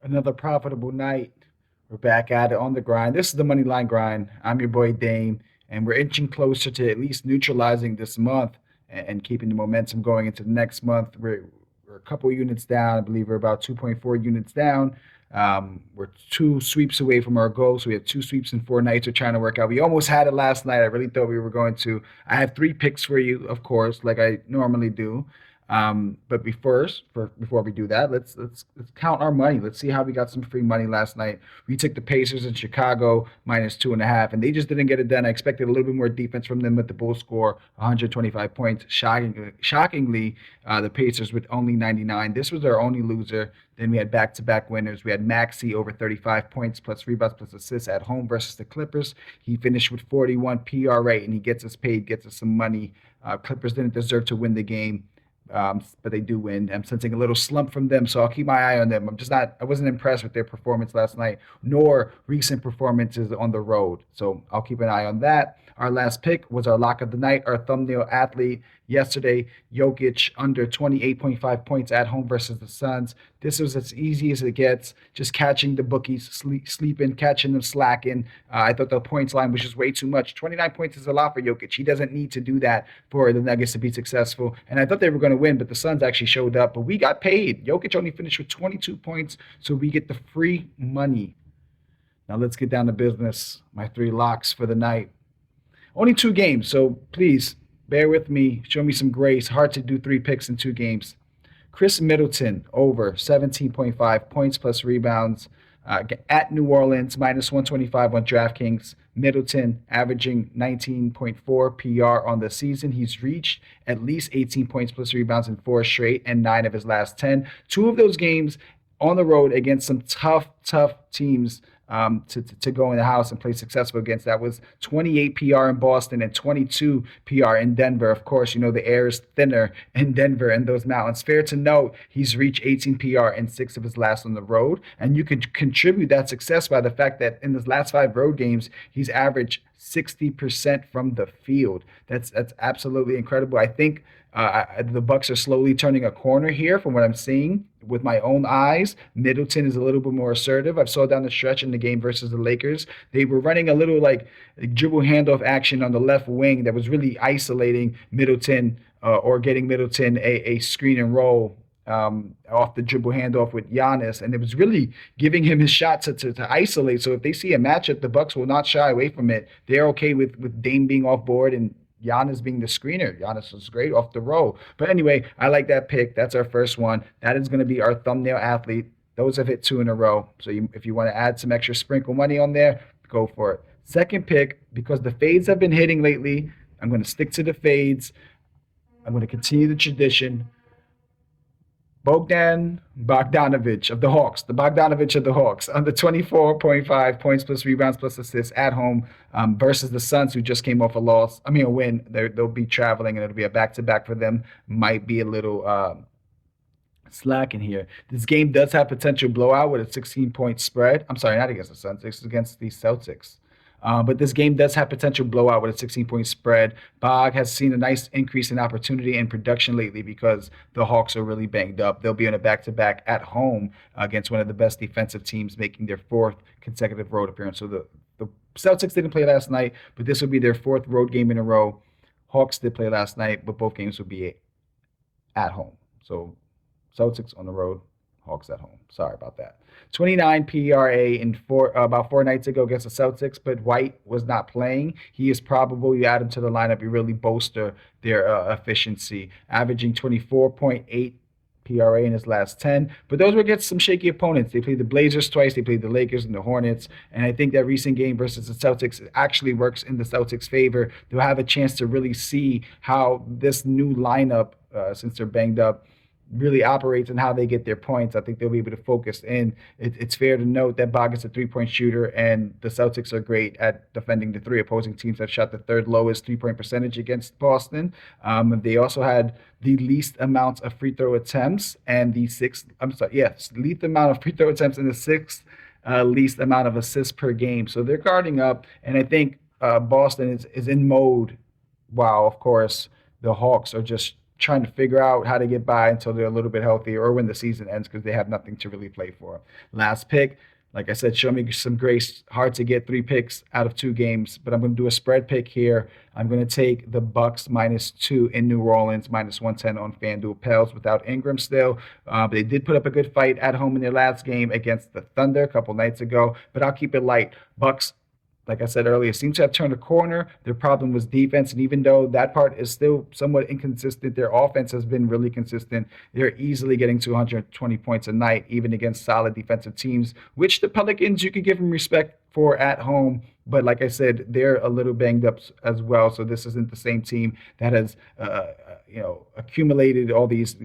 Another profitable night. We're back at it on the grind. This is the Money Line Grind. I'm your boy Dame, and we're inching closer to at least neutralizing this month and keeping the momentum going into the next month. We're a couple units down. I believe we're about 2.4 units down. We're two sweeps away from our goal. So we have two sweeps in 4 nights we're trying to work out. We almost had it last night. I really thought we were going to. I have three picks for you, of course, like I normally do. But before we do that, let's count our money. Let's see how we got some free money last night. We took the Pacers in Chicago -2.5, and they just didn't get it done. I expected a little bit more defense from them, but the Bulls score 125 points. Shockingly, the Pacers with only 99. This was our only loser. Then we had back-to-back winners. We had Maxey over 35 points plus rebounds plus assists at home versus the Clippers. He finished with 41 PRA, and he gets us paid, gets us some money. Clippers didn't deserve to win the game, but they do win. I'm sensing a little slump from them, so I'll keep my eye on them. I wasn't impressed with their performance last night, nor recent performances on the road. So I'll keep an eye on that. Our last pick was our lock of the night, our thumbnail athlete yesterday, Jokic under 28.5 points at home versus the Suns. This was as easy as it gets, just catching the bookies sleeping, catching them slacking. I thought the points line was just way too much. 29 points is a lot for Jokic. He doesn't need to do that for the Nuggets to be successful. And I thought they were going to win, but the Suns actually showed up. But we got paid. Jokic only finished with 22 points, so we get the free money. Now let's get down to business. My three locks for the night. Only two games, so please bear with me. Show me some grace. Hard to do three picks in two games. Chris Middleton over 17.5 points plus rebounds at New Orleans -125 on DraftKings. Middleton averaging 19.4 PR on the season. He's reached at least 18 points plus rebounds in four straight and nine of his last 10. Two of those games on the road against some tough teams, to go in the house and play successful against. That was 28 PR in Boston and 22 PR in Denver. Of course, you know the air is thinner in Denver and those mountains. Fair to note, he's reached 18 PR in six of his last on the road, and you could contribute that success by the fact that in his last five road games, he's averaged 60% from the field. That's absolutely incredible. I think the Bucks are slowly turning a corner here from what I'm seeing with my own eyes. Middleton is a little bit more assertive. I saw down the stretch in the game versus the Lakers. They were running a little like dribble handoff action on the left wing that was really isolating Middleton, or getting Middleton a screen and roll off the dribble handoff with Giannis, and it was really giving him his shot to isolate. So if they see a matchup, the Bucks will not shy away from it. They're okay with Dame being off board and Giannis being the screener. Giannis was great off the roll. But anyway, I like that pick. That's our first one. That is going to be our thumbnail athlete. Those have hit two in a row. So if you want to add some extra sprinkle money on there, go for it. Second pick, because the fades have been hitting lately, I'm going to stick to the fades. I'm going to continue the tradition. Bogdan Bogdanovic of the Hawks, the Bogdanovich of the Hawks, under 24.5 points plus rebounds plus assists at home, versus the Suns, who just came off a win. They'll be traveling, and it'll be a back-to-back for them. Might be a little slack in here. This game does have potential blowout with a 16-point spread. I'm sorry, not against the Suns. It's against the Celtics. But this game does have potential blowout with a 16-point spread. Bog has seen a nice increase in opportunity and production lately because the Hawks are really banged up. They'll be on a back-to-back at home against one of the best defensive teams, making their fourth consecutive road appearance. So the Celtics didn't play last night, but this will be their fourth road game in a row. Hawks did play last night, but both games will be at home. So Celtics on the road, Hawks at home. Sorry about that. 29 PRA in about 4 nights ago against the Celtics, but White was not playing. He is probable. You add him to the lineup, you really bolster their efficiency, averaging 24.8 PRA in his last 10. But those were against some shaky opponents. They played the Blazers twice. They played the Lakers and the Hornets. And I think that recent game versus the Celtics actually works in the Celtics' favor. They'll have a chance to really see how this new lineup, since they're banged up, really operates and how they get their points. I think they'll be able to focus in. It's fair to note that Bog is a three-point shooter, and the Celtics are great at defending the three. Opposing teams have shot the third lowest three-point percentage against Boston. They also had the least amount of free throw attempts and least amount of free throw attempts and the sixth least amount of assists per game. So they're guarding up, and I think Boston is in mode. While of course the Hawks are just trying to figure out how to get by until they're a little bit healthier or when the season ends because they have nothing to really play for. Last pick, like I said, show me some grace. Hard to get 3 picks out of 2 games, but I'm going to do a spread pick here. I'm going to take the Bucks -2 in New Orleans, -110 on FanDuel. Pels without Ingram still. But they did put up a good fight at home in their last game against the Thunder a couple nights ago, but I'll keep it light. Bucks, like I said earlier, seem to have turned a corner. Their problem was defense, and even though that part is still somewhat inconsistent, their offense has been really consistent. They're easily getting 220 points a night, even against solid defensive teams, which the Pelicans, you could give them respect for at home. But like I said, they're a little banged up as well. So this isn't the same team that has, accumulated all these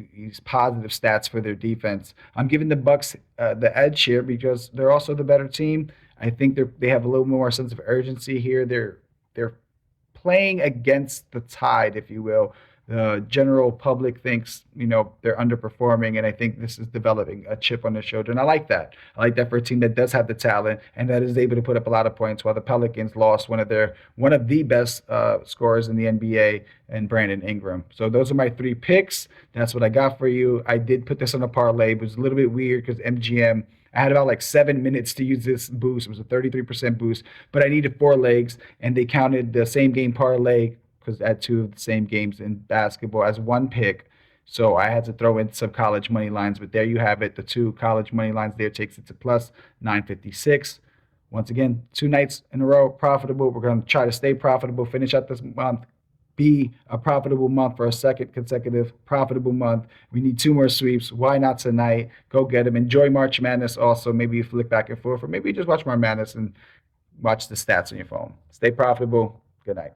positive stats for their defense. I'm giving the Bucks the edge here because they're also the better team. I think they have a little more sense of urgency here. They're playing against the tide, if you will. The general public thinks, they're underperforming, and I think this is developing a chip on their shoulder. And I like that. I like that for a team that does have the talent and that is able to put up a lot of points while the Pelicans lost one of the best scorers in the NBA and Brandon Ingram. So those are my 3 picks. That's what I got for you. I did put this on a parlay. It was a little bit weird because MGM, I had about like 7 minutes to use this boost. It was a 33% boost, but I needed 4 legs, and they counted the same game parlay because I had 2 of the same games in basketball as 1 pick. So I had to throw in some college money lines, but there you have it. The 2 college money lines there takes it to plus 956. Once again, 2 nights in a row profitable. We're going to try to stay profitable, finish out this month, be a profitable month for a second consecutive profitable month. We need 2 more sweeps. Why not tonight? Go get them. Enjoy March Madness also. Maybe you flick back and forth, or maybe you just watch March Madness and watch the stats on your phone. Stay profitable. Good night.